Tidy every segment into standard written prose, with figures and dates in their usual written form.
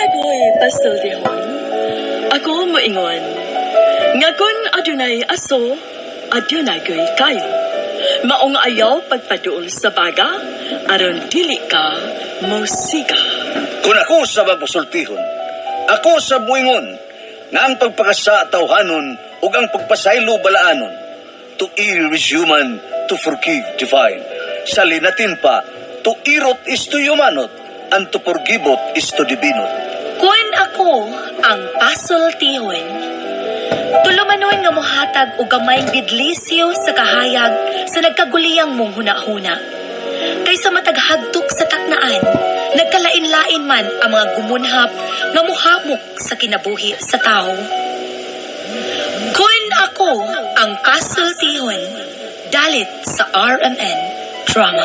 ako'y pasultihon. Ako moingon. Nga kun adunay aso, adunay ko'y kayo. Maong ayaw pagpaduol sa baga, aron dili ka musika. Kung ako sa magpasultihon, ako sa buingon, nga ang pagpakasa tawhanon ug ang pagpasaylo balaanon. To err is human, to forgive divine. Sa linatin pa, to irot is to humanot, and to forgivot is to divinot. Kung ako ang pasultihon, tulumanon nga mohatag o gamayng didlisyo sa kahayag sa nagkaguliyang mong huna-huna. Kaysa mataghagtok sa taknaan, nagkalain-lain man ang mga gumunhap nga muhamok sa kinabuhi sa tao. Kung ako ang pasultihon, dalit sa RMN Drama.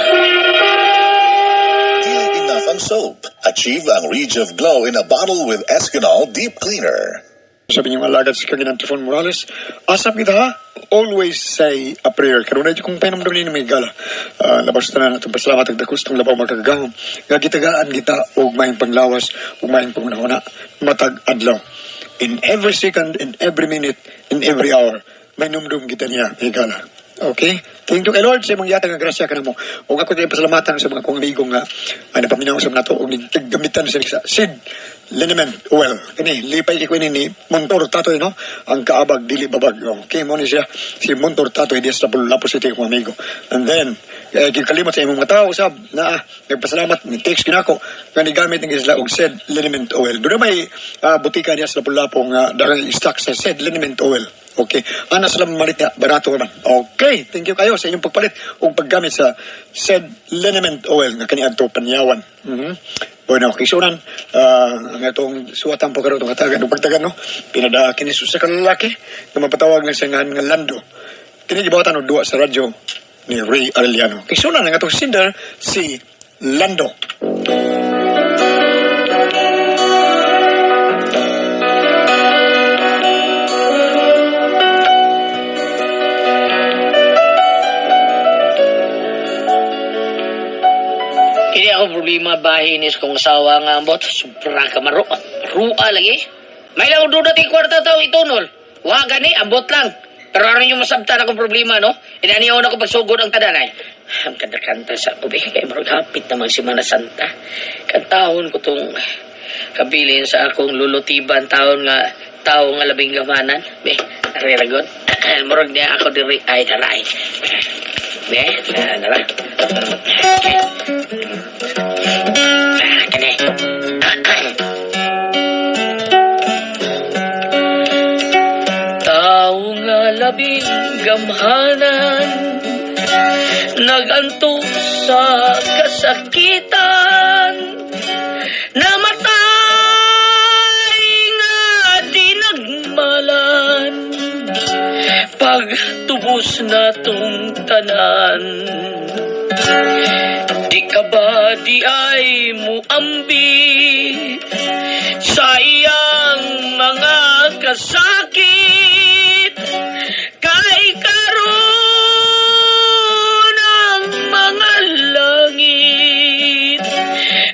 Clean enough ang soap. Achieve ang Reach of Glow in a bottle with Escanol Deep Cleaner. Sabi niyo alagad si Kaginan Trifon Morales, asap kita ha, always say a prayer. Karuna di kong painamdam ni may gala. Labas na natin pasalamat at dakos itong labaw magkagahom. Nga gitagaan kita, ug mayang panglawas, ug mayang pangunahuna, matag adlaw. In every second, in every minute, in every hour, may numdum kita niya, may gala. Okay? Thank you kay Lord sa imong yatang nga grasya ka na mo. Huwag ako tayo pasalamatan sa mga kong ligong nga napaminaw sa mga to o gamitan sa seed liniment oil. Kini, lipay ko ni Montor Tatoy, no? Ang kaabag, dili babag. Okay, mo ni siya. Si Montor Tatoy, di sa Lapos City, kong amigo. And then, kikalimot sa imong mga tao, usab, na nagpasalamat, ni-text kinako, nga nigamit ng isla og seed liniment oil. Doon na may butika niya sa Lapu-Lapu nga dahil stock sa seed liniment oil. Okay. Ana sila malit na, barato naman. Okay. Thank you kayo sa inyong pagpalit o paggamit sa said liniment oil nga kaniang to panyawan. Bueno, kisunan, ang itong suwatan po karoon itong hatagan o pagtagan, no? Pinada kinisus sa kalalaki na mapatawag ng sangan nga Lando. Kinigibawatan o duwa sa radyo ni Ray Arellano. Kisunan ang itong sinder si Lando. Hindi ako problema bahinis kong asawa nga ambot. Sobra ka maro. Rua lagi. May lang doon natin kwarta tao itunol. Wa gani, ambot lang. Pero ano yung masabtan akong problema, no? Inaniyaw na ko pagsugod ang tadanay. Ang kanta sa kubi. Kaya maghapit naman si Mana Santa. Kantahon ko tong kabilin sa akong lulutiban taon nga labing gamanan. Be, nariragon. Murag niya ako diri. Ay, daray. Be, nara. Kani. Tao nga labing gamhanan, naganto sa kasakitan, namatay nga di nagmalan, pagtubos na tong tanan. Di ka ba di ay muambi sa iyang mga kasakit, kay karon ang mga langit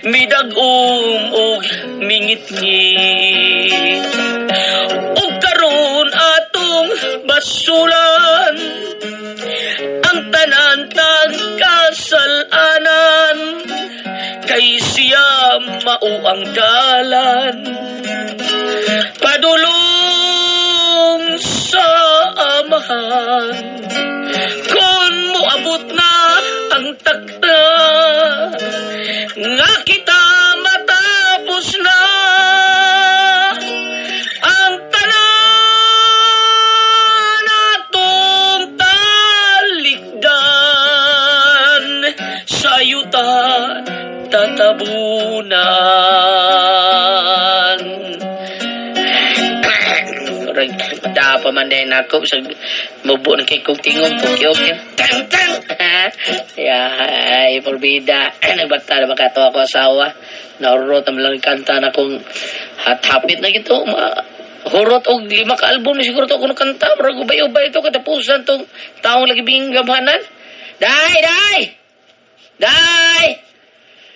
midag-ug mingit-ngit, ug karon atong basulan ang tanan-tang kasalanan, kay siya mao ang dalan padulong sa amahan. Kung moabot na ang takna nga kita matapos na ang tanan atong talikdan, sa yuta tatabunan. Mada pa man din ako sa mubo ng kay kong tingong pukyok. Tang! Ay, porbida. Nagbata na makatawa ko asawa. Naurot ang lang kanta na kong hapit na gito. Hurot og 5 ka album na siguro to kung kanta. Pero ubay-ubay ito katapusan tong taong lagi binggamhanan. Day!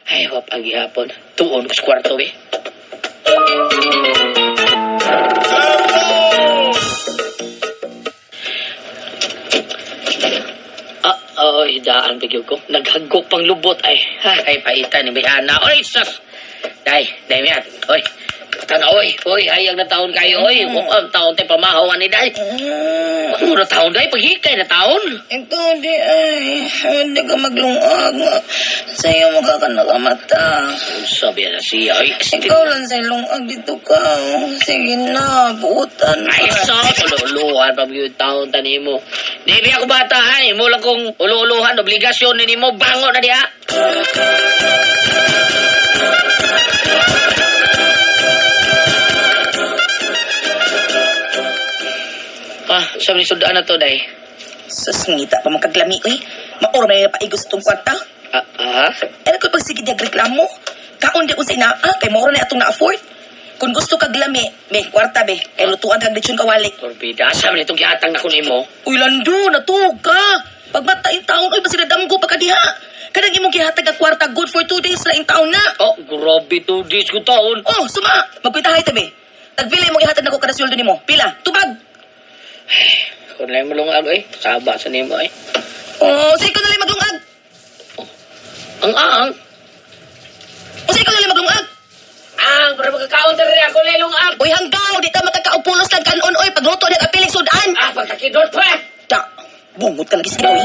Ay, wap ang gihapon. Tuon ko sa kwarto, eh. Daan bigyo ko. Naghagok pang lubot ay. Ay, paita ni Bihana. Oy, sus! Day miyan. Oy, tanaw, oy. Oy, hayag na taon kayo, oy. Ang taon tayo pamahawan ni Day. Ano na taon, Day? Paghikay na taon. Ikaw di ay, hindi ka maglungag. Sa'yo mo ka nakamata. Sabi na siya, oy. Ikaw lang sa'yo lungag dito ka. Sige na, buutan Ay, ka. ululuhan pa yung taon tani mo. Di biya ko bata, ay. Mo lang kong ululuhan, obligasyon ni mo. Bango na diha. Sabi ni sudaan na to, Day. Sasngita pa magkaglami, uy. Maor may paigos itong kwarta. Ano ko pagsigid yung reklamo? Kaon di usay na, kay maura na itong na-afford. Kung gusto kag lami, be, kwarta be, kay lutuan kag lechon kawali. Torbida, sabi nitong gihatang na kunin mo. Uy, lando, natug ka. Pagmata in taon, uy, basi nadamgo pa ka diha. Kadang imong gihatag ang kwarta good for 2 days na in taon na. Oh, grabe 2 days ko taon. Oh, suma, magkwitahay tabi. Tagpila imong gihatag na ko kada sweldo nimo. Pila, tubag. Kung lang malungag, eh. Saba sa nimo, eh. Oh, say ko na lang maglungag. Ang. O say ko na lang maglungag. Para magkakaunter rin ako na lungag. Uy, hanggaw, di ka magkakaupulos lang kanon, oy, pagluto ng apiling sudan. Pagkakidot pa. Da, bungot ka lagi sa uy.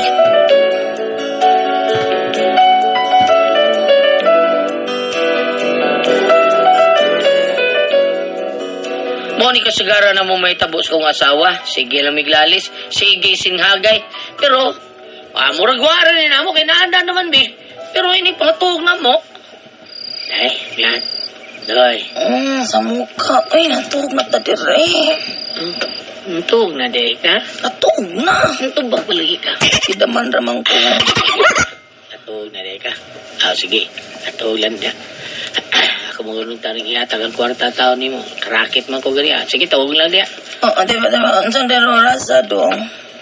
Monica sigara na mo may tabos kong asawa. Sige lang miglalis. Sige singhagay. Pero, muragwara rin na mo. Kinaanda naman, be. Pero ini patug na mo. Ay, yan. Doy. Sa mukha, uy, natug na ta dire. Tug na, day ka. Natug na. Tubag palagi ka. Kidaman ramang ko. Natug na, day ka. Sige. Natulan niya. Ako mga nung taring ihatag ang kwarta taon ni mo. Karakit man ko gani. Sige, tawag lang diya. Diba, unsang dero rasa dong.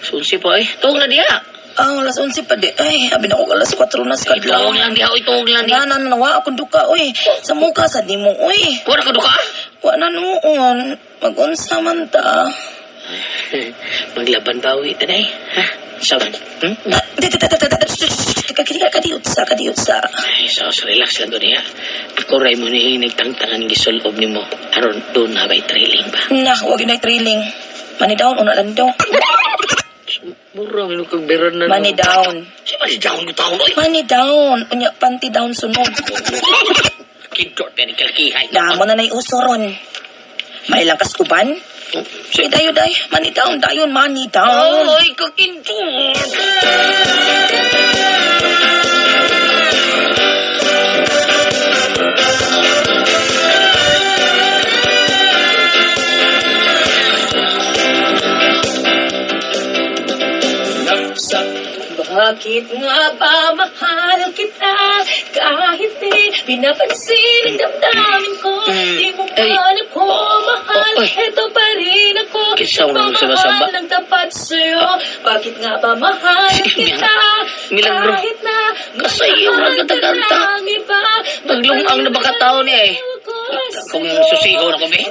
Sunsi po, eh. Tawag na diya. Alas 11 pa di. Ay, abi na ko alas 4 na sa kadlaw. Tawag lang diya. Uy, tawag lang diya. Nawa akong duka, uy. Sa mukha sa di mo, uy. Wala ka duka? Wa na noon. Mag-unsa man ta. Maglaban bawi tanay. Ha? Saban? Kadiut sa. Ay, sos, relax lang doon niya. Ako ray mo ni nagtangtangan gisulob ni mo. Aron doon na ba'y trailing ba? Nah, wag na trailing. Money down, una lang daw. Murang ino kang beran na. Money down. Si money down ko taon, oy. Money down. Unya, panty down sunod. Kidot ka ni kalkihay. Damo na usoron. May lang kaskuban. Say dayo day. Money down, dayon. Money down. Ay, kakindot. Bakit nga ba mahal kita kahit di pinapansin ang damdamin ko? Di mo pa ako mahal, eto pa rin ako. Kisaw na magsama-saba. Pagmamahal ng tapat sa'yo. Bakit nga ba mahal kita Milagro. kahit na Kasayo na kataganta. Naglungang na baka tao niya, eh. Kung susiho na kami.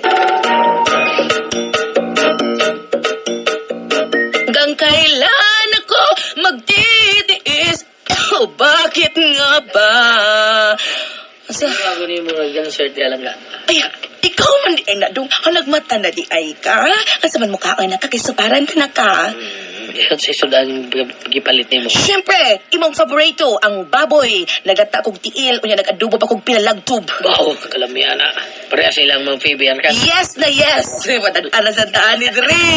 Hanggang kailan ako magtitiis? Oh, bakit nga ba? Bago ni mo nag-answer di alam nga. Ay, ikaw man di ay na dong halagmata na di ay ka. Asa man mukha ka na ka, kay suparan ka na ka. Yan sa isudang gipalit ni mo. Siyempre, imong favorito, ang baboy. Nagata kong tiil, unya nag-adobo pa kong pinalagtub. Wow, kalamihan na. Pareha silang mga Fabian ka. Yes na yes! Matandaan sa daan ni Dre!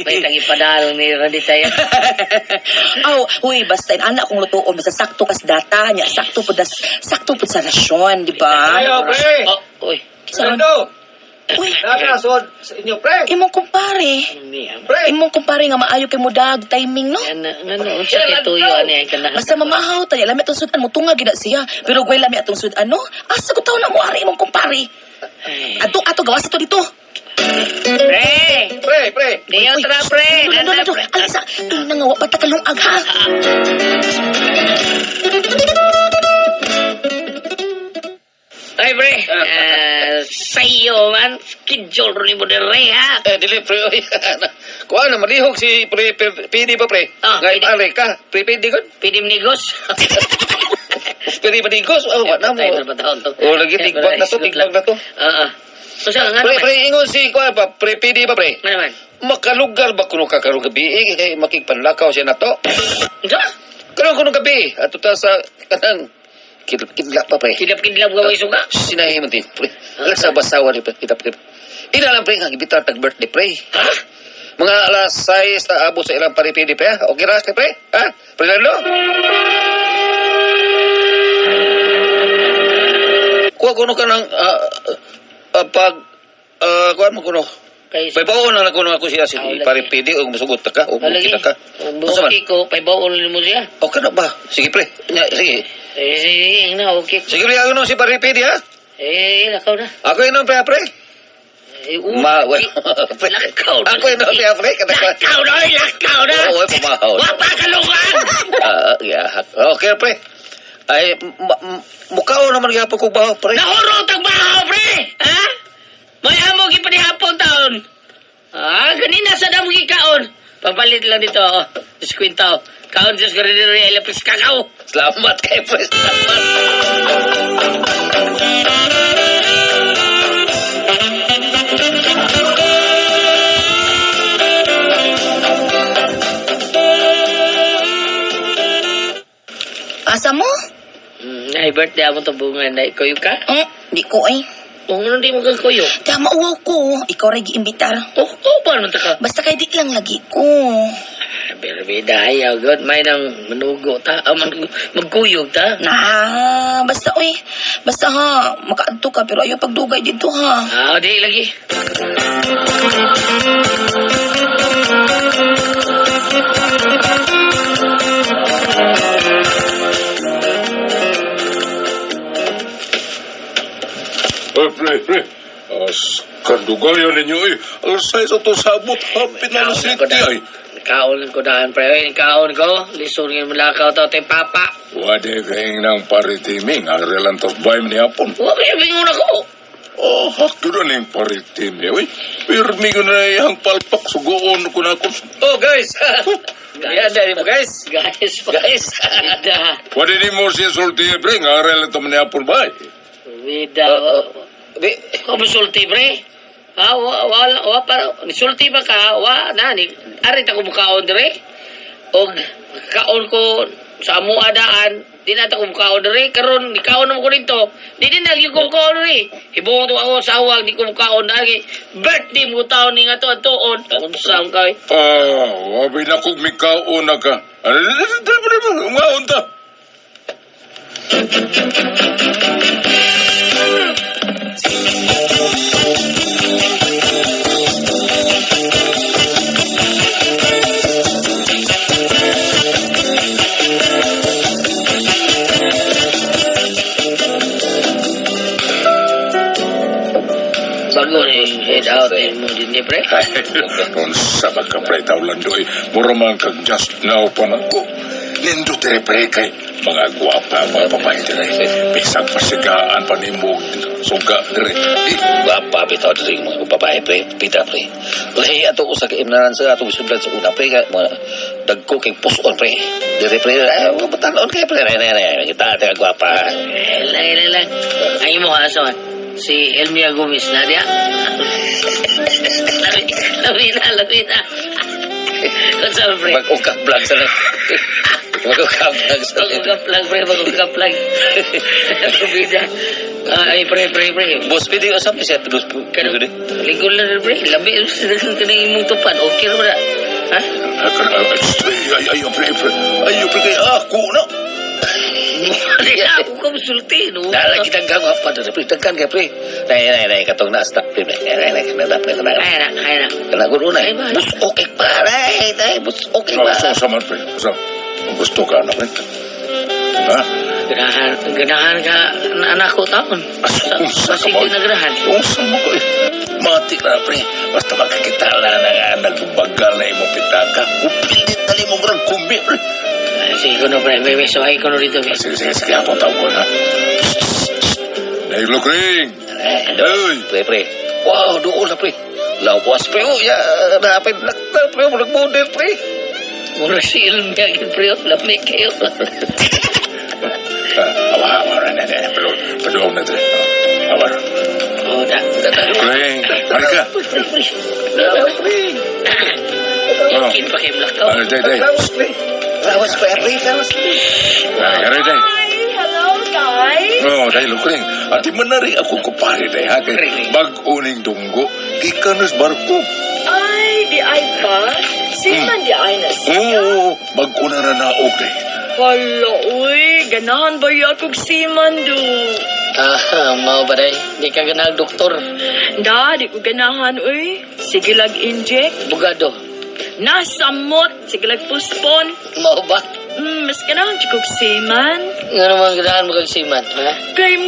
May tangipadal ni Radita yan. Huy, basta yung anak kong lutoon, basta sakto kas data niya, sakto po sa rasyon, di ba? Ayo, pre! Oh, uy. Fernando! Uy, Nakasod sa inyo, pre! imong kumpare. Niya. Imong kumpare nga maayo kay mo dag timing, no? Yan, ano, sa kituyo, ano yan ka na. Basta mamahaw tayo, lami atong sudan mo, tunga gina siya. Pero kung lami atong sudan, no? Asa ko tao na mo, ari imong kumpare. Ay. Ato, gawas ito dito. Pre! Pre! Diyo, tra, pre! Nana, pre! Alisa, nangawa pa takalungag, ha? Ay, pre. Sa'yo man. Schedule rin mo din, re, ha? Dili, pre. Oy. Kuha na, malihog si pre. Pwede ba, pre? Ah, Ngay, pwede. pare ka. Pre, pwede ko. Pwede manigos. Pwede ba digos? What na mo? Lagi tigbag na to, tigbag na to. So, nga Pre, naman. pre, ingon si, kuha ba? Pre, pwede ba, pre? Nga naman. Makalugar ba kuno ka karong gabi? Kaya makikpanlakaw siya na to. Ito? Kuno gabi. Ato ta sa kanang kidlap pa, pre. Kidlap-kidlap gawin suka. Sinahi mo din, pre. Alas sa basawa ni pre. Kidlap. Ina lang, pre, nga gibitar tag-birthday, pre. Ha? Mga alas 6 na abot sa ilang paripidi, pre. Ha? Okay ra, pre? Ha? Pre, Lalo? Kuha kuno ka ng kuha mo kuno. Kay May baon na kuno ako siya si paripidi o masugot ta ka o Lagi. kita ka. Okay ko, paibaon mo siya. Okay na ba? Sige, pre. Sige. Sige na, okay. Sige, pre. Ako si paripidi, ha? Lakaw na. Ako yun, pre. Lakaw na. Ako yun, pre. Lakaw na, lakaw na. Oo, pumahaw. Wapa ka lungan. Okay, pre. Ay, mukhaw naman gapon ko ba, pre? Nahurot ang bahaw, pre! Ha? May amo gipanihapon taon. Ganina sa damo gikaon. Papalit lang dito, oh. Diskwintaw. Kaon Diyos gariniri, ilapis kakao. Salamat kay pre. Salamat. Asa mo? Ay, birthday mo tabungan na ikaw yung ka? Di ko ay. Kung ano di mo kagkuyo? Kaya mauwaw ko. Ikaw rin giimbitar. Paano ta ka? Basta kay di lang lagi ko. Berbeda, ayaw, God. May nang manugo ta. Magkuyog ta. Basta uy. Basta ha, makaadto ka pero ayaw pagdugay dito ha. Di lagi. Pre. Kandugayan ninyo eh. Alas 6 ito sabot. Hampit na alas 7 ay. Kaon ko daan, pre. Ay, kaon ko. Lisod nga malakaw tao tayo papa. Wade kayong nang paritiming. Agrelan tos bayam ni Apon. Huwag kaya bingon ako. Oh, hakto na ning paritim niya. Uy, pirmi ko na yung palpak. Sugoon ko na ako. Oh, guys. Yan, dahil mo, guys. Guys. Vida. Wade ni mo siya sulti pre. Agrelan tos ni Apon ba? Vida. Kung sulti, pre. Wa pa. Sulti ba ka? Nani. Arit ako mukaon, dire. O, kaon ko sa amuadaan. Di na ako mukaon, dire. Karon ikaon naman ko dito. Di din nagyo ko mukaon, dire. Hibong to ako sa awag. Di ko mukaon, dire. Birthday mo taon ni nga to. Atoon. Unsang kay. Wabi na kong mikaon na ka. Umaon ta. Bago ni head out mo din ni, pre. Unsa ba ka pre tawlandoy? Mura man kag just now pa na ko. Lindo tere pre kay mga gwapa mga babae dire. Bisag pasigaan pa nimo suga dire. Gwapa bitaw diri mga babae, pre. Pita, pre. Lahi ato ko sa kaimnaran sa ato isudlan sa una, pre. Mga dagko kay puson, pre. Diri, pre. Mga batanon kay, pre. Kita ate gwapa. Lang. Ang imo hason. Si Elmia Gomez na diya. Labi na. Kung saan, pre? Mag-ukap vlog sa na. Mag-ukap vlog sa na. Mag-ukap lang. Bida. Ay, pre. Boss, pwede ko sabi siya. Boss, Kanang, lingkod na rin, pre. Labi, ka na imong tupan. Okay na ba na? Ha? Ayo pre. Ayo pre kay ako na. Ako ka musulti, no? Dala kita gagawa pa doon, pre. Tagkan ka, pre. Nay, katong na-stop, pre. Nay, kanada, pre. Ay na. Kanaguro na, bus okay pa, nay. Bus okay pa. Sa man pre. Sa gusto ka na pre. Ha? Ganahan ka anak ko taon. Sige nagrahan. Unsa mo ko? Mati na pre. Basta makakita na nagbagal na imong pitaka. Upilit na imong grang kumbi pre. Sige ko no, pre. May suhay ko no dito. Sige, ako tawag ko na. Dahil Lukring. Ay. Pre. Wow, doon na, pre. Lawas, pre. Oh, ya, napin lakta, pre. Murag model, pre. Mura si Ilmia, pre. Lamig kayo. Awa na. Padung na, tre. Awa. Oh, Lukring. Ano ka? Yakin pa kayo lakaw. Ano, day. Lawas, pre. Gari, day. Hello, guys. Oh, dahil Lukring. Ati manari akong kupari, day, ha? Mag-uning dunggo. Ikanos barko. Ay, di ay pa. Siman di ay na siya. Oo, mag-una na naog, day. Hala, uy. Ganahan ba yung akong siman do? Mau ba day? Di ka ganag doktor. Da, di ko ganahan, uy. Sige lag inject. Bugado. Nasamot. Sige lag puspon. Mau ba? Mas ganahan di kong siman. Nga naman ganahan mo kag siman, ha? Kay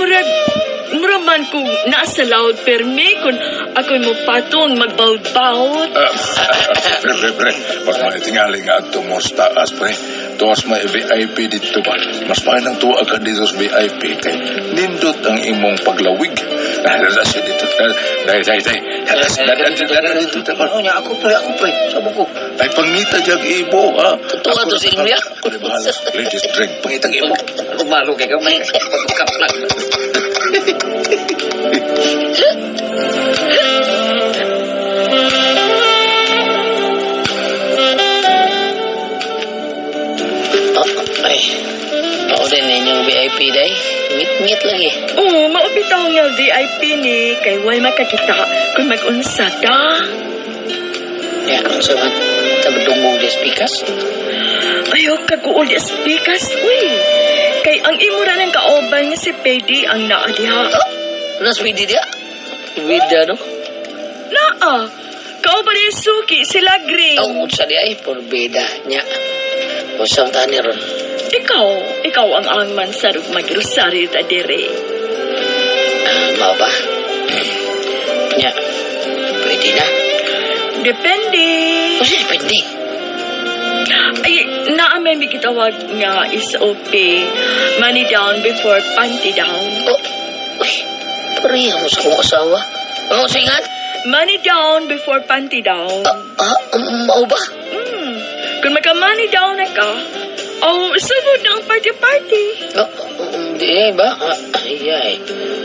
muraman ko nasa loud permi kung ako'y mo patong magbawd-bawd. Pre. Mas may tingali nga at tumos taas, pre. Tuwas may VIP dito ba? Mas may nang tuwa ka dito sa VIP kay nindot ang imong paglawig. Nasa dito. Day. Dito. Ano niya? Ako, pre. Sabo ko. Ay, pangita diyag ibo, ha? Totoo to si Ilmia. Ako na bahala. Ladies, drink. Pangitang ibo. Malo kay kamay. Kaplang. Ay, ako din inyong VIP day. Ngit lagi. Oo, maupitaw nga VIP ni kay way makakita kung mag-unsa da. Ya, so tabdungog des pikas. Ayaw kaguol di speakers, uy. Kay ang imura ng kaoban nga si Pedi ang naadiha. Nas pwede dia? Vida no? Naa, kaoban ni Suki, sila Gring. Oh, unsa di ay porbeda nya. Usang tani ron. Ikaw ang angman sa mag-rosaryo ta dire. Mau ba? Nya. Pwede na. Depende. Kasi depende. Ay, naamay may kitawag nga SOP. Money down before panty down. Oh, uy. Pareha mo sa kong asawa. Oh, singat? Money down before panty down. Mau ba? Kung magka-money down na ka, sunod na ang party-party. Di ba? Ay.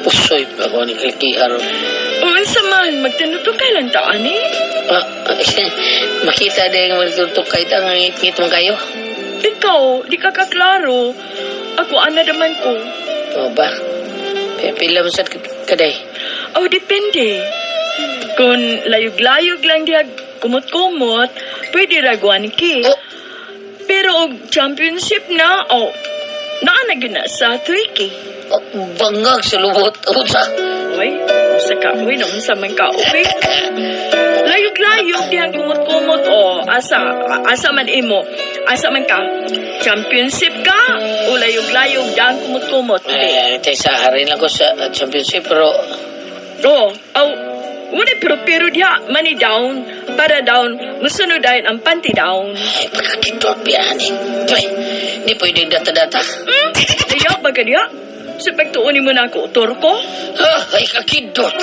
Pusoy pa ko ni Kalkihar. Unsa man, magtanutokay lang taan eh. Makita din magtutok kay ta nga ngit mo kayo. Ikaw, di ka kaklaro. Ako, ana naman ko. O ba? Pila mo sa kaday? Depende. Kung layog-layog lang diya kumot-kumot, pwede raguan ki. Pero og championship na, naanag na sa 3K. Bangag sa lubot. Unsa? Uy, sa ka, naman sa man ka, okay? Layog-layog diyang kumot-kumot, asa man imo. Asa man ka, championship ka, o layog-layog diyang kumot-kumot. Tay sa arin lang ko sa championship, pero... Wala pero diya, money down, para down, musunod dahil ang panty down. Ay, pagkakito biyan eh. Pre, di pwede data-data. Diya, baga diya? Sa pagtuunin mo na ako, torko? Ay, kakidot.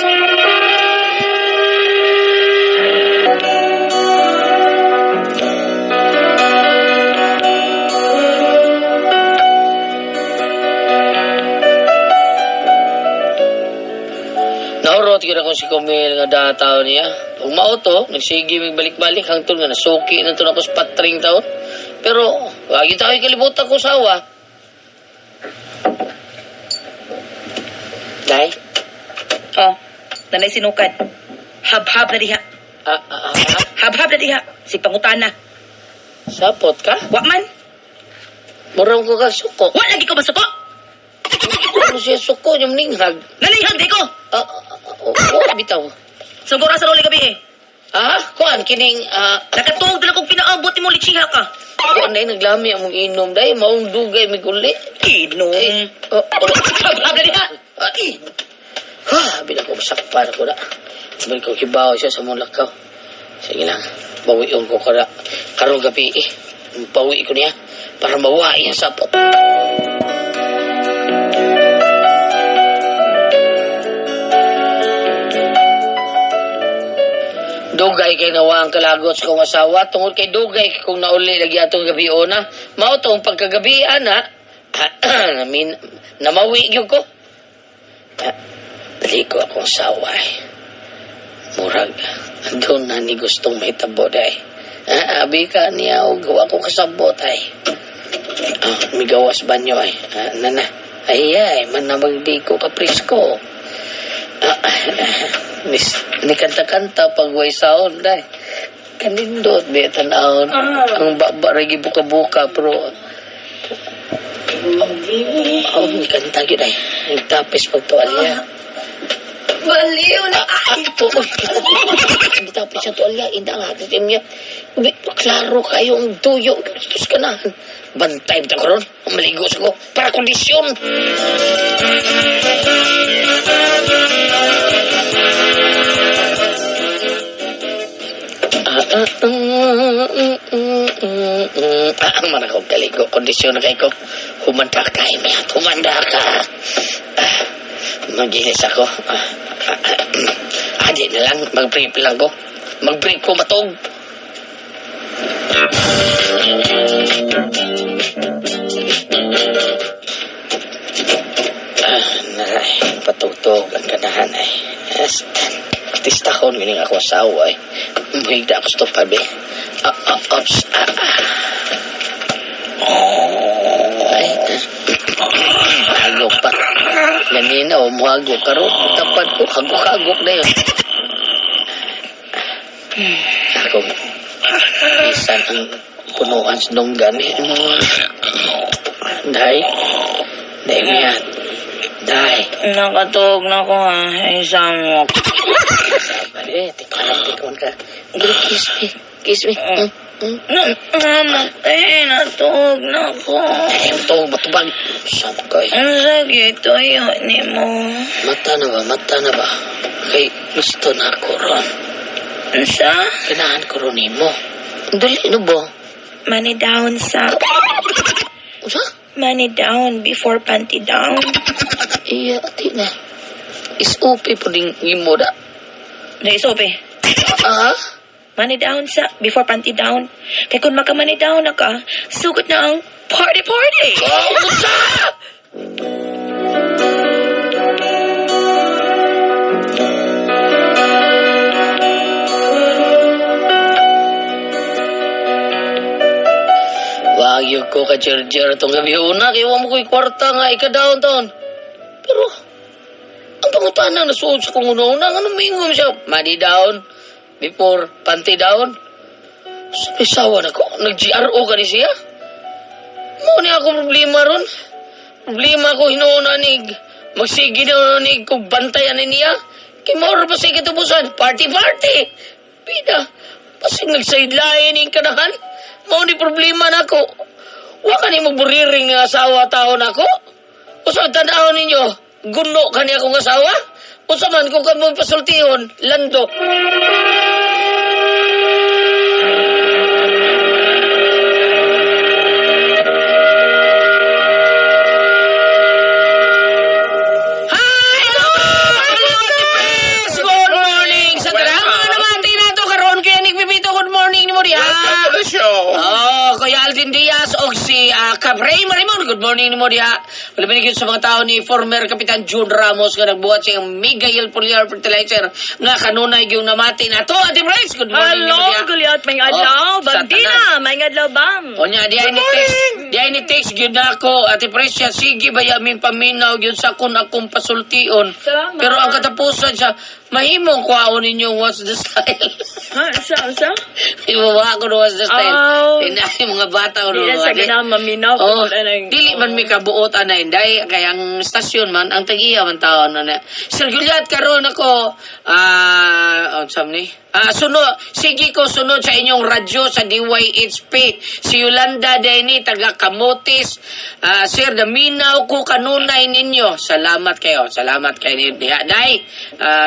Naurot ko na kung si Kumil nga dataw niya. Kung mauto, nagsigi may balik-balik hangtod nga nasuki na ito na ko sa patring taon. Pero, wagi tayo kalibutan ko sawa. Day? Nanay sinukan. Hab-hab na diha. Hab-hab na diha. Si pangutana. Sapot ka? Wa man. Murang ko ka suko. Wa lagi ko masuko. Ano siya suko niya maninghag? Naninghag di ko. Bitaw. Sugura sa roli gabi eh. Kuan, kining, Nakatuog na kong pinaabot mo lichiha ka. kuan day, naglami ang mong inom day, maong dugay, may guli. Inom. Hab-hab na diha. Bila ko masakpan ako na. Sabi ko, kibaw siya sa mong lakaw. Sige lang, bawion ko kada. Karong gabi eh. Bawi ko niya para mawai ang sapot. Dugay kay nawa ang kalagot sa kong asawa. Tungod kay dugay kung nauli lagi atong gabi na. Mao tong pagkagabi ana. Namawi gyud ko. Dali ko akong asawa eh. Murag, doon na ni gustong may tabo day. Abi ka niya o gawa ko kasabot ay. Migawas banyo ay. Nana, ay, manamagdi ko kaprisko. Ni kanta-kanta pag way sound day. Kanindot, di tanawon. Ang ragi buka-buka, pero... ni kanta yun ay. Nagtapis pagtualya. Baliw na ay. Nagtapis sa tualya, ina nga, titim niya. Klaro kayong tuyo. Terus ka na. Bantay ta ko ron. Maligo sa ko. Para kondisyon. Mana ko kaligo. Kondisyon na kayo ko. Humanda ka, Emiat. Humanda ka. Magilis ako. Di na lang. Mag-brief lang ko. Mag-brief ko matog. Naray, patutog ang ganahan ay. Artista ko, gining ako asawa ay. Mahigda ako sa pabi. Ay, hagok pa. Ganina o, muhagok ka ro. Tapat ko, hagok na yun. Ako, isan ang punuan sa donggan eh. Day Miat. Day. Nakatog na ko ha. Isang mo. Sabar eh. Tikon ka. Kiss me. Namatay. Natog na ko. Ay, ito, batubag. Sabi ko eh. Ang sakit tuyo ni mo. Mata na ba? Kay gusto na ako ron. Sa? Kinahan ko ron mo. Dali, ano ba? Money down sa. Usa? Money down before panty down. Iya, ati na. Isupi po ding imo da. Naisope. Money down sa before panty down. Kaya kung maka-money down na ka, sugot na ang party! Oh, usa! Wagyo ko ka jar itong gabi una. Kaya mo ko'y kwarta nga ika-downtown. Pero, ang pangutana na suod sa kong una-una. Anong mingom siya? Money down. Before, panty down. Sabi sawa na ko. Nag-GRO ka ni siya. Mo ni ako problema ron. Problema ko hinuuna nig. Magsige na nig kung bantayan ni niya. Kaya maura pa siya kitubusan. Party! Pina. Pasig nagsideline ni kanahan. Mao ni problema na ko. Wa ka ni magburiring nga asawa tao na ko. Usa tanaw ninyo, guno ka niya akong asawa? Usa man kung ka mo pasultihon, lando. Good morning! Sa drama naman, tinato karon kaya nagpipito good morning ni mo diha. Oh, Kuya Alvin Diaz o si Capray Marimon. Good morning ni mo diha. Wala binigyan sa mga tao ni former Kapitan June Ramos nga nagbuhat siyang Miguel Poliar Fertilizer nga kanunay yung namati na to. Ate Bryce, good morning ni mo diha. Hello, Guliot, may adlaw. Bandina, may adlaw bam. O niya, di ay ni text yun ako. Ate Bryce siya, sige ba yamin paminaw yun sa kun akong pasultion. Salamat. Pero ang katapusan siya, mahimong kwaon ninyo what's the style. Ha, sa? Ibawa ko what's the style. Oh. Inay mga bata ko. Di na sa ganang maminaw. Oh, dili man mi kabuot anay day kaya ang stasyon man ang tagiya man taon na. Sir Juliet karon ako samni. Sige ko sunod sa inyong radyo sa DYHP. Si Yolanda Deni taga Camotes. Sir Daminaw ko kanunay ninyo. Salamat kayo. Salamat kay diha day.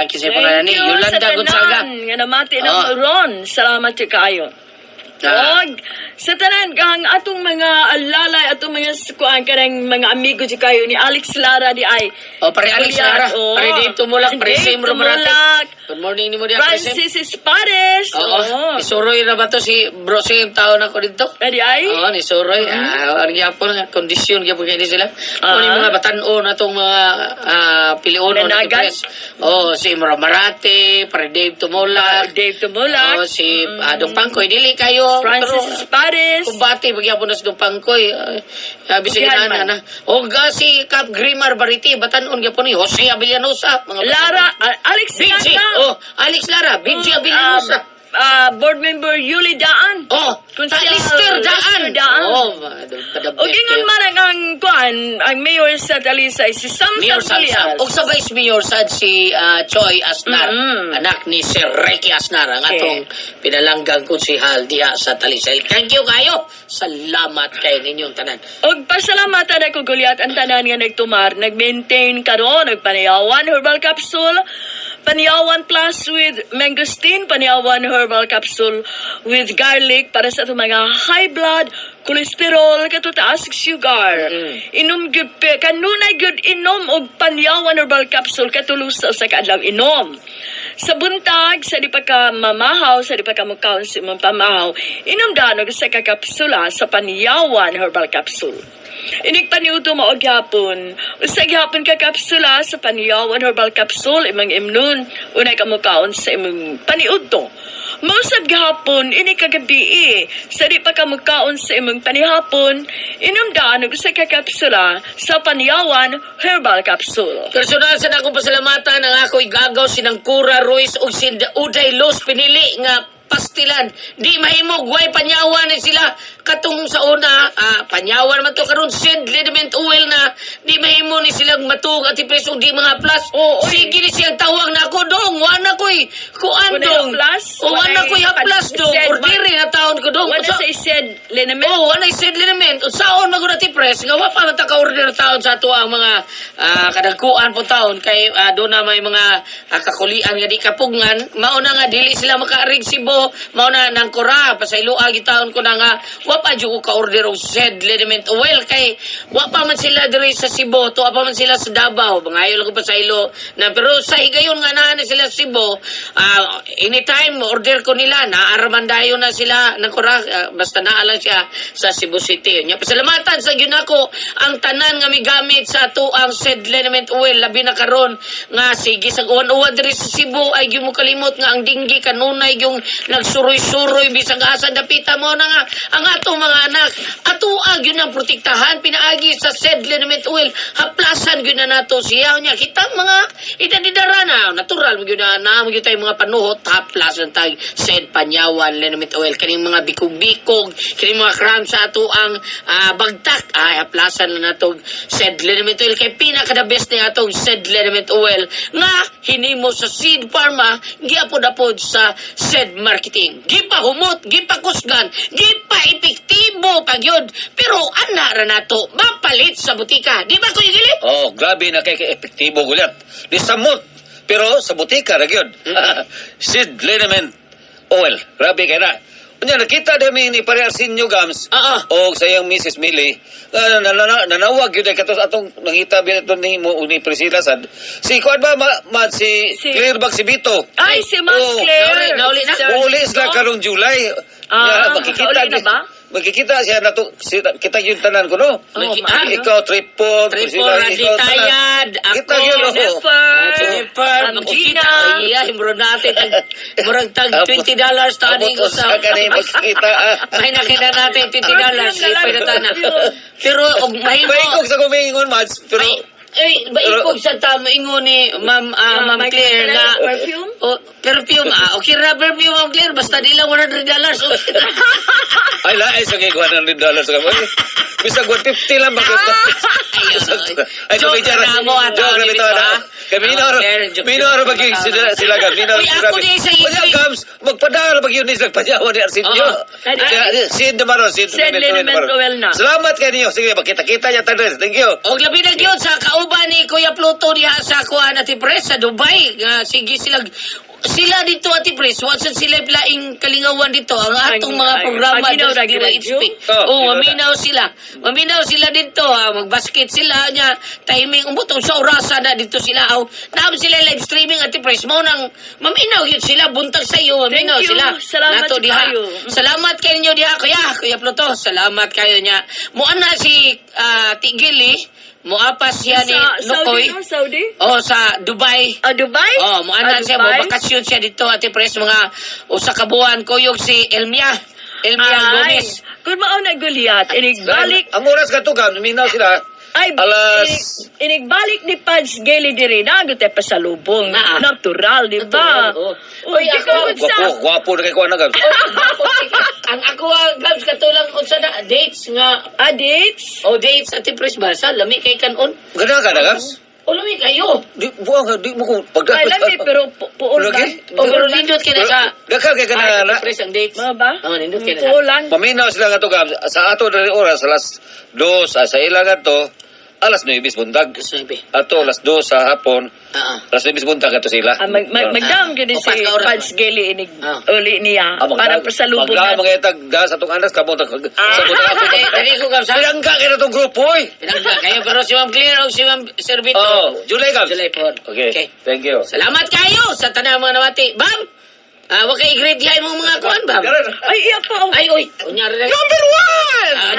Kasi pangalan ni Yolanda Gonzaga. Nga namati ng Ron. Salamat siya kayo. Og, sa tanan kang atong mga alalay, atong mga kuan kanang mga amigo si kayo ni Alex Lara di ay. Pare Alex Lara. Pare dito mulak, pare same room Good morning ni mo diya. Francis Espares. Oo. Isuroy na ba to si Bro Sim taon ako dito? Adi ay? Oo, ni Suroy. Ang yapon nga kondisyon gyapon kay sila. Ni mga batan-o na tong mga Piliono na Nanagan? press. Si Marate, para Dave Tumulak. Dave Tumulak. Si Dong Pangkoy dili kayo. Francis Espares. Kumbati magyapon na si Dong Pangkoy. Bisig Yan na man. na. O si Cap Grimar Bariti batan-on gyapon ni Jose Avellanosa. Mga Lara, Alex Vinci. Lara. Alex Lara, Vinci Avellanosa. Board member Yuli Daan. Lister Daan. O gingon man ang kuan, ang mayor sa Talisay, si Sam Mayor Salsa. Sampulias. O sa Vice Mayor sad si Choi Asnar, anak ni Sir Ricky Asnar, ang atong pinalanggang konsihal diha sa Talisay. Thank you kayo. Salamat kay ninyong tanan. Og pasalamatan ako gulyat ang tanan nga nagtumar, nag-maintain karon, nagpanayawan herbal capsule, Paniyawan Plus with mangosteen, Paniyawan Herbal Capsule with garlic para sa itong mga high blood, cholesterol, katutaas sugar. Inom gyud kanunay gyud inom og Paniyawan Herbal Capsule katulusa sa kaadlaw inom. Sa buntag, sa di pa ka mamahaw, sa di pa ka mukhaon sa imong pamahaw, inom danog sa kakapsula sa Paniyawan Herbal Capsule. Inig paniuto mo og gyapon. Usa gyapon ka kapsula sa Paniyawan Herbal Capsule imong imnon. Unay ka mukaon sa imong paniudto. Mausab gihapon ini kagabi sa di pa ka mukaon sa imong panihapon. Inom daan og usa ka kapsula sa Paniyawan Herbal Capsule. Personal sa akong pasalamatan ang ako'y gagaw sinang Cura Ruiz o si Uday Los pinili nga pastilan. Di mahimog, way panyawan na sila. Katong sa una, panyawan man to karon seed liniment oil na di mahimo ni silang matug at ipresong di mga plus. Sige ni siyang tawag na ako dong. Wana ko'y kuan dong. Wana ko'y haplas dong. Ordiri na taon ko dong. Wala sa said liniment? Wana seed liniment. Saon na guna ti press. Nga wapa man ta ka-order na taon sa ato ang mga kadagkuan po taon. Kay doon na may mga kakulian nga di kapungan. Mauna nga dili sila makaarig sibo. Mauna nang kura. Pasaylo agitaon ko na nga wapa dyo ko ka-order og said liniment oil kay wapa man sila diri sa Cebu to pa man sila sa Davao bangayo lang ko pa sa ilo na pero sa higayon nga naa na sila sa Cebu anytime order ko nila na aramandayo na sila nang kura basta naa lang siya sa Cebu City nya pasalamatan sa gyud nako ang tanan nga migamit sa ato ang said liniment oil labi na karon nga sige sa uwan diri sa Cebu ay gyud mo kalimot nga ang dinggi kanunay yung nagsuroy-suroy bisag asa dapita mo na nga ang atong mga anak ato yun ang protektahan pinaagi sa said liniment oil haplasan yun na nato siya niya kita mga idadidara na natural yun na yun tayo mga panuhot haplasan tayo said Panyawan liniment oil kaning mga bikog-bikog kaning mga cramps sa ato ang bagtak ay haplasan na nato said liniment oil kay pinaka the best na atong said liniment oil nga hinimo sa seed pharma giapod-apod sa said marketing gipahumot gipakusgan gipa-epektibo pagyod pero ana ra nato mapalit sa butika di ba ko igili? Grabe na kay epektibo gulat. Di samot pero sa butika ra gyud. Seed liniment oil. Grabe kay na. Unya nakita dami ni Parearsinyo Gams. O sa iyang Mrs. Millie. Nanawag yun katos atong nangita binaton ni mo ni Priscilla sad. Si kuan ba si Claire Bagsibito. Ay, si Ma'am Claire. Nauli na. Uli sila karong July. Makikita uli na ba? Magkikita siya na to, kita yung tanan ko, no? Ikaw, Tripod, Raditayad, ako, Jennifer, Magkita, himro natin, murag tag $20 tani ko sa... May nakita natin $20, lipay na tana. Pero, mahimo... Baikog sa kumingon, Mads, pero... Baikog sa tama ingon ni Ma'am Claire na... Perfume? Perfume, okay na perfume, Ma'am Claire, basta nila $100. Ay, laay sa kay $100 ka mo. Bisa 150 lang bakit. Ay, joke na mo at joke na ito na. Minor bagay sila gam. Uy, ako din sa iyo. Uy, Gams, magpadara bagay yun sila Panyawan ni Arsenio. Sid naman o, Sid liniment oil na. Salamat kayo niyo. Sige, magkita-kita niya tayo. Thank you. Og labi na gyud sa kauban ni Kuya Pluto diha sa kuha na ti Pres sa Dubai. Sige sila dito, Ate Pres, wasan sila laing kalingawan dito, ang atong mga programa paminaw just ra the way it gyud, speak. Oh, Maminaw sila. Maminaw sila dito, magbasket sila niya, timing, umutong sa orasa na dito sila, naam sila live streaming, Ate Pres, nang maminaw yun sila, buntag sa iyo, maminaw Thank you. sila. Salamat Nato diha. kayo. Salamat kayo niyo diha, Kuya Pluto, salamat kayo niya. Muana si Tigili, muapas siya ni Nukoy. Saudi? Oh, sa Dubai. Dubai? Oh, muanan siya mo Dubai? bakasyon siya dito, Ate Pres, mga usa ka buwan kuyog si Elmia Gomez. Kung mao na guliat, inigbalik, Ang oras ka to, minaw sila. ay, inigbalik ni Pads Geli diri na, agad tayo pasalubong. Na. Natural, di ba? Uy, ako, Gwapo na kay Kuan na, Gabs. ang ako, Gabs, katulang unsa na dates nga. Dates? Dates, Ate Pres, basa, lami kay kanon. Ganda ka na, Gabs? Lami kayo. Di mo ko Ay, lami, pero puol lang. Pero nindot ka na sa... Dakal kay ka na, Ate Pres, ang dates. Mga ba? Nindot ka na sa... Puol lang. Paminaw sila nga to, Gabs. Sa ato na oras, alas 2, sa ilangan to, alas 9 buntag. Sabi. Ato, alas 2 sa hapon, Ah, alas 9 buntag ato sila. Magdam gini si Upat ka oras. Pads Geli inig Ah. uli niya para pasalubong Magla, natin. mga itag, sa itong anas, kabong sa buntag ako. Dali ko, Gabs. Pinangga kayo na itong grupo, eh. Pinagda kayo, pero si Ma'am Claire o si Ma'am Servito. July, Gabs. July po. Okay, thank you. Salamat kayo sa tanang mga nawati. Bam! Wag kay i-grade mo mga kuan, Bam. Ay, iya pa. Ay, uy. Unyari lang. Number 1!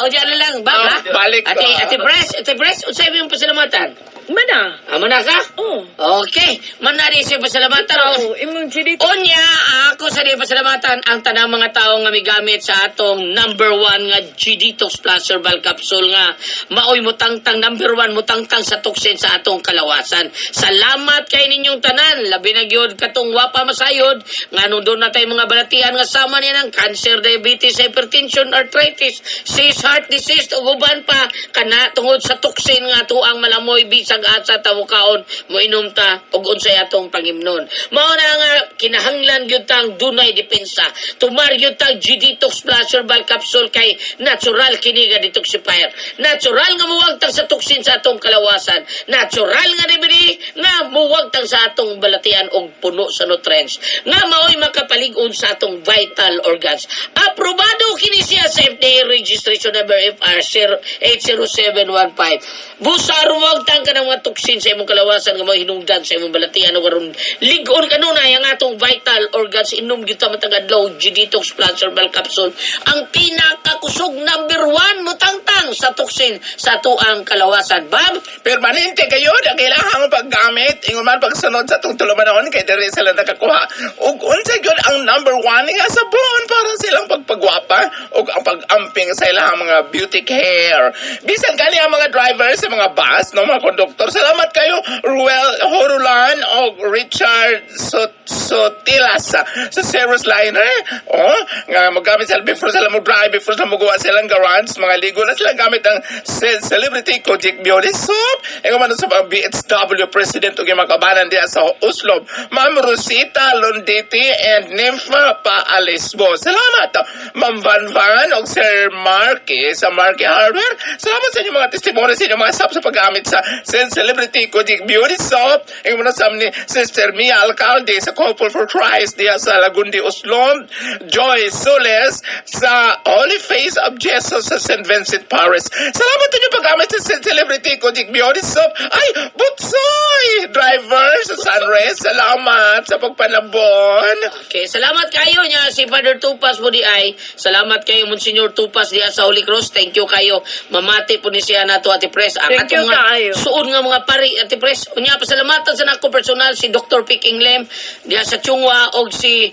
Unyari lang. Bam, ha? balik ka. Ate Pres, unsay mo yung pasalamatan? Mana? Mana ka? Oh. Okay. Manari siya pasalamatan. Imong dito. Unya, ako sa di pasalamatan ang tanang mga tao nga may gamit sa atong number 1 nga G-Detox Plus Herbal Capsule nga maoy mutangtang number 1 mutangtang sa toxin sa atong kalawasan. Salamat kay ninyong tanan. Labi na gyud katong wapa masayod nga nung doon na tayo mga balatian nga sama niya ng cancer, diabetes, hypertension, arthritis, cyst, heart disease ug uban pa kana tungod sa toxin nga tuang malamoy bisag asa tawukaon mo inom ta og unsay atong pangimnon. Mao na nga kinahanglan gyud tang dunay depensa. Tumar gyud tang G-Detox Plus Herbal Capsule kay natural kini nga detoxifier. Natural nga muwagtang sa toxin sa atong kalawasan. Natural nga remedy nga muwagtang sa atong balatian og puno sa nutrients. Nga maoy makapalig-on sa atong vital organs. Aprobado kini siya sa FDA registration number FR 80715. Busar muwagtang ka ng mga toxin sa imong kalawasan nga mga hinungdan sa imong balatian o karon ligon kanunay ang atong vital organs inom gyud ta matag adlaw G-Detox Plus Herbal Capsule ang pinakakusog number 1 mutangtang sa toxin sa tuang kalawasan. Bab, Permanente kayo na kailangan paggamit. Ingon man pagsunod sa itong tulumanon kay diri sila nakakuha. Ug unsa gyud ang number 1 nga sabon para silang pagpagwapa ug ang pag-amping sa ilang mga beauty care. Bisan kani ang mga drivers sa mga bus, no, mga konduktor. Salamat kayo, Ruel Horulan o Richard Sotilas sa Cirrus Liner. Nga magamit sila before sila mag-drive, before sila magawa silang garage, mga ligo na sila gamit ang Celebrity Kojic Beauty Soap. Ikaw man sa mga BHW President o makabanan diya sa Oslo, Ma'am Rosita Londiti and Nympha Paalisbo. Salamat, Ma'am Van Van o Sir Marky sa Marky Harbor. Salamat sa inyong mga testimony sa inyong mga sap sa paggamit sa Celebrity Kojic Beauty Soap. Ikaw man sa ni Sister Mia Alcalde sa Couple for Christ diya sa Lagundi, Oslo. Joy Soles sa Holy Face of Jesus sa St. Vincent, Paris. Salamat sa inyong paggamit sa Celebrity Kojic Beauty Soap. Ay, Butsoy! Driver sa Sunrise. Salamat sa pagpanabon. okay, salamat kayo niya si Father Tupas mo di ay. Salamat kayo Monsignor Tupas diya sa Holy Cross. Thank you kayo. Mamati po ni siya nato Ate Pres. Ang Thank you atong mga kayo. suon nga mga pari Ate Pres. Unya pasalamatan sa nako personal si Dr. Picking Lem diya sa Chungwa og si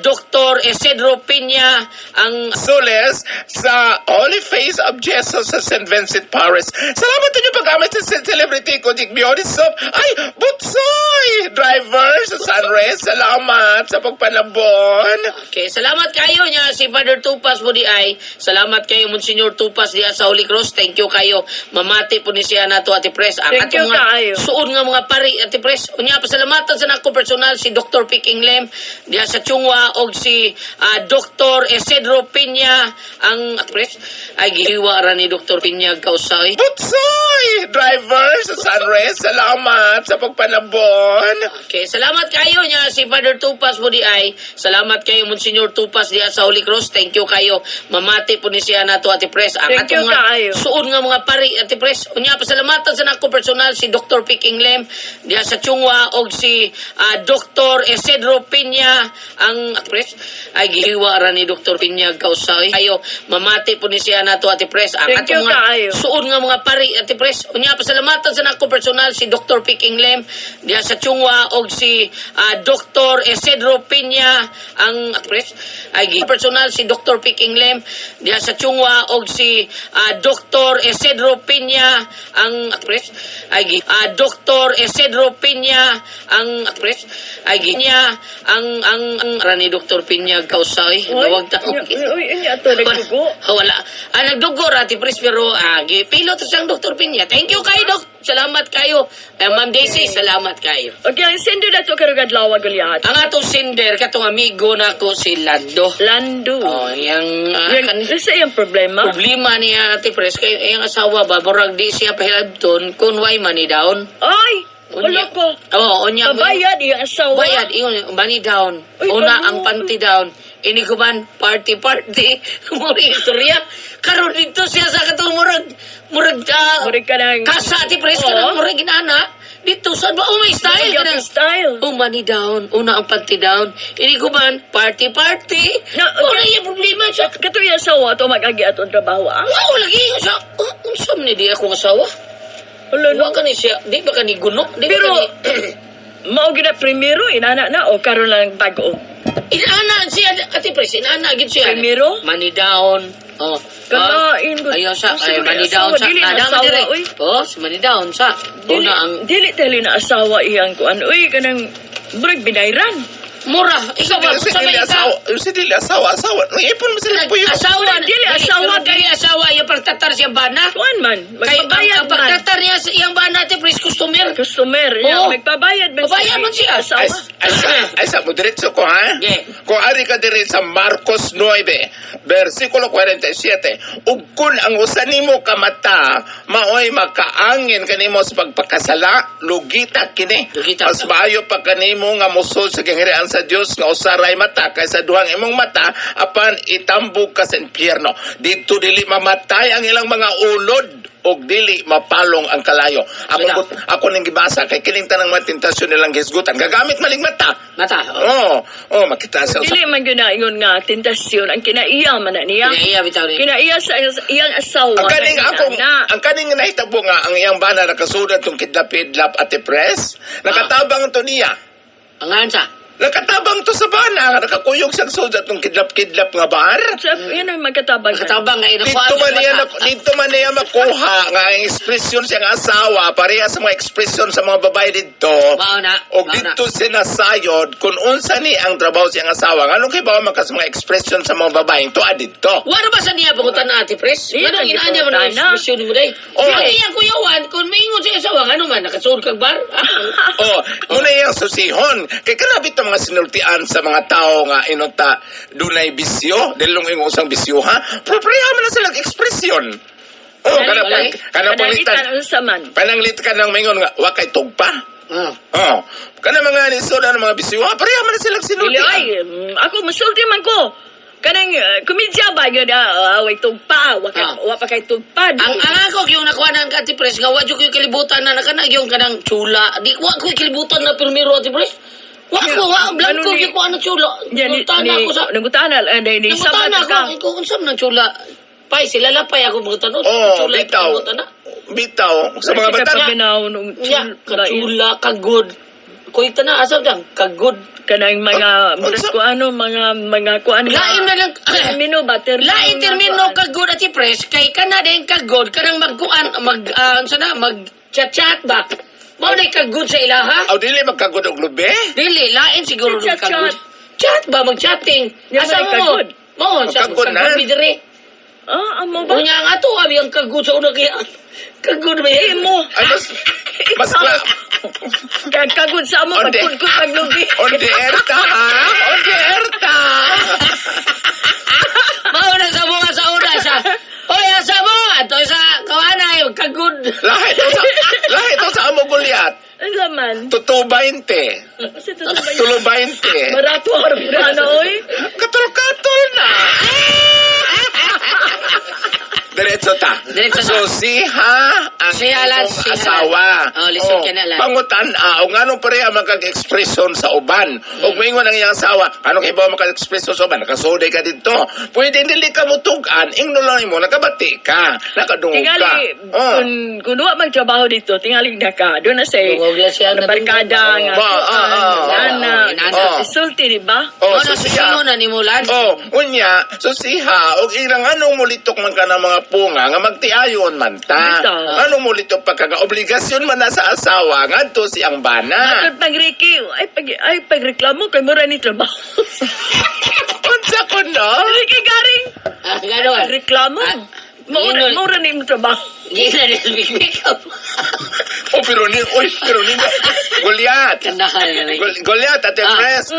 Dr. Isidro Piña ang Soles sa Holy Face of Jesus sa St. Vincent, Paris. Salamat sa inyong paggamit sa Celebrity Kojic Beauty Soap. Ay, Butsoy! Driver sa Sunrise, salamat sa pagpanabon. Okay, salamat kayo niya si Father Tupas mo di ay. Salamat kayo Monsignor Tupas diya sa Holy Cross. Thank you kayo. Mamati po ni siya nato Ate Pres. Ang Thank you atong mga kayo. suod nga mga pari Ate Pres. Unya pasalamatan sa nako personal si Dr. Picking Lem diya sa Chungwa og si Dr. Isidro Piña ang Ate Pres ay gihiwa ra ni Dr. Piña kausay. Putsoy! Driver sa Sunrise, salamat sa pagpanabon. Okay, salamat kayo niya si Father Tupas mo di ay. Salamat kayo Monsignor Tupas diya sa Holy Cross. Thank you kayo. Mamati po ni siya nato Ate Pres. Ang Thank you atong mga kayo. suod nga mga pari Ate Pres. Unya pasalamatan sa nako personal si Dr. Picking Lem diya sa Chungwa og si Dr. Isidro Piña ang Ate Pres ay gihiwa ra ni Dr. Piña kausay. Kayo mamati po ni siya nato Ate Pres. Ang Thank you atong mga kayo. suod nga mga pari Ate Pres. Unya pasalamatan sa nako personal si Dr. Picking Lem diya sa Chungwa og si Dr. Isidro Piña ang Ate Pres ay personal si Dr. Picking Lem diya sa Chungwa og si Dr. Isidro Piña ang Ate Pres ay Dr. Isidro Piña ang Ate Pres ay niya ang rani Dr. Piña kausay nawag ta Uy, unya to nagdugo. wala. Nagdugo ra Ate Pres pero gipilot siyang Dr. Piña. Thank you kayo, Doc. Salamat kayo. Ma'am Daisy, salamat kayo. Okay, ang sendo na to karugad lawag ulihat. Ang atong sender, katong amigo na ko si Lando. Lando. Oh, yung Yan, sa iyang problema. problema niya, Ate Pres, kay yung asawa ba, murag di siya pahilabton, kung way money down. Ay, wala ko. Oo, unya. Pabayad iyang asawa. Bayad, ingon, money down. Uy, Una, ano? ang panty down. Ini ko man, party. Murag istorya. Karon dito siya sa katong murag, Murid ka ng... kasa, Ate Pres, Oo. kanang murag ginana. Dito, saan ba? Oh, may style. Yung Kanang, style. oh, money down. Una, ang panty down. Ini ko man, party. Na, Wala yung problema siya. Kato yung asawa to mag-agi atong trabaho. Ah? Wow, lagi yung sa... Unsam ni di akong asawa. Wala Wa no. ka ni siya. Di ba ka ni guno? Di ba Pero, ka ni... mao gina primero, inana na, o karon lang bago. Inana siya, Ate Pres, inana agad siya. Primero? Money down. Oh. Kalain ko. Ayaw sa, Kasi money asawa, down sa. dili na Nadama asawa, dire. uy. Oh, money down sa. Una ang... Dili tali na asawa iyang kuan. Uy, kanang murag binayran. Mura. Ikaw ba? Sabay ka. Si Dili asawa. Ipon mo sila po yun. Asawa. Dili, asawa Dili asawa. Yung pagtatar siyang bana. Kuan man, Kay magpabayad ang man. pagtatar niya sa iyang bana, Ate Pres, customer. Customer, Oo. magpabayad man. Pabayad man siya. Asawa. Ay, sa mo diretso ko, ha? Yeah. Kung ari ka diri sa Marcos 9, versikulo 47, ug kun ang usa nimo ka mata, maoy makaangin kanimo sa pagpakasala, lugita kini. Lugita. Mas maayo pa kanimo nga musol sa kahirian sa Dios nga usaray mata kaysa duhang imong mata apan itambog ka sa impyerno. Dito dili mamatay ang ilang mga ulod og dili mapalong ang kalayo. Ako ning gibasa kay kining tanang mga tentasyon nilang gisgutan. Gagamit maling mata. Mata. Makita sa Dili man gyud na ingon nga tentasyon ang kinaiya man na niya. Kinaiya bitaw ni. Kinaiya sa iyang asawa. ang kaning na akong inana. ang kaning nahitabo nga ang iyang bana nakasudat tong kidlap-kidlap Ate Pres. Nakatabang to niya. Ang ansa. Nakatabang to sa bana, nakakuyog siyang sudat tong kidlap-kidlap nga bar. Sa yan ang magkatabang. Katabang nga Dito man niya makuha nga ang ekspresyon siyang asawa pareha sa mga ekspresyon sa mga babae dito. Mauna. O dito sinasayod kung unsa ni ang trabaho siyang asawa. Anong kay ba makas mga ekspresyon sa mga babaeng to dito? Wala ba sa niya pangutan na Ate Pres? Di, Anong naging inaanya mo na pangutan na. ekspresyon mo day? Oh. Yung iyang kuyawan, kung maingon siya sa ano man, nakasuod kag bar? Muna yung susihon. Kay kanabit ang mga sinultian sa mga tao nga inunta dunay bisyo, dilong yung usang bisyo ha. Propreha man na silang ekspresyon. Panalitan unsa man. Pananglit ka ng mingon nga, wakay tugpa. Ah. Kana mga nisoda ng mga bisyo, pareha man na silang Dili sinultian. ay, ako musulti man ko. Kanang komedya ba gyud way tugpa, wa pa kay tugpa. Ang ako yung nakuha ng Ate Pres, nga wadyo ko yung kilibutan na nakanag yung kanang chula. Di ko yung kilibutan na primero Ate Pres. Blanco yung kuha ng chula. Nagutana ako sa... Nagutana, ni sabat Nagutana ka. ako, ikaw unsam ng chula. Pay, sila lapay ako mga tanong. Bitaw. Bitaw. Sa mga bata na. Kachula, kagod. Kuy na, asam dyan, kagod. Kanang mga mga kuan Lain na lang, termino ba lain termino kagod at Pres, kay ka na din kagod, kanang magkuan, mag-chat-chat ba? Mao na kagud sa ilaha? Aw, dili magkagod og lubi? Dili, lain siguro Chat, ng kagud. chat. Chat ba? Mag-chatting? Yan Asa ay mo? kagud. Mo, sa Magkagud na. kagud diri. Amo ba? Unya nga to, abi ang kagud sa una kaya. Kagud ba yan? Mo. Ay, mas Kagkagod sa amo, Onde. pagkudkod paglubi. Onde erta, ha? Onde erta. Mao na sa mga sa una sa. Oy, asa mo? Ato sa kawanay, kagud. Lahi to sa amo Goliath. Ang laman. Tuto 20. Kasi totoo ba yun? Tulo 20. Barato harap na, oy. Katol-katol na. Diretso ta. Diretso ta. So, siha ang Siha lang, imong siha asawa. lang. Oh, lisod ka na lang. Pangutan-a, o nga pare ang magkag-expression sa uban. O mingon ang iyang asawa, ano kayo ba magkag-expression sa uban? Nakasuday ka dito. Pwede dili ka mutugan, ingno lang mo, nakabati ka, nakadungog ka. Tingali, Oh. kung duwa magtrabaho dito, tingali na ka. Doon na sa Huwag lang siya na barkada nga. Inana. Oh. Isulti, di ba? Oh, Mao so na sa siya. singo na ni Mulan. Oh, unya, so siha, og ilang anong mulitok man ka ng mga punga nga magtiayon man ta. Bitaw. Anong mulitok pa ka nga obligasyon man na sa asawa ngadto si ang bana. At pag Ricky, ay pagreklamo kay mura ni trabaho. Unsa ko no? Ricky garing, Ah, gano'n. reklamo. yun. Mura ni trabaho. Hindi na rin make up. Oh, pero ni Goliath. Kandahan na rin. Goliath at Pres.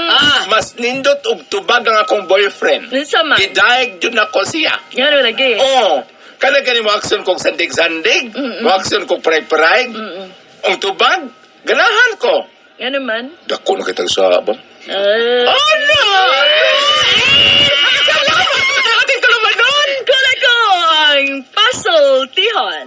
Mas nindot og tubag ang akong boyfriend. Nisa man. Gidaig jud nako siya. Gano'n lagi. Oh, kana gani mo aksyon kong sandig-sandig, mo aksyon kong pride-pride. Ang tubag, ganahan ko. Gano'n man. Dako na kitang sabon. Oh no! Salamat sa ating tulumanon! Kala ko ang puzzle tihon.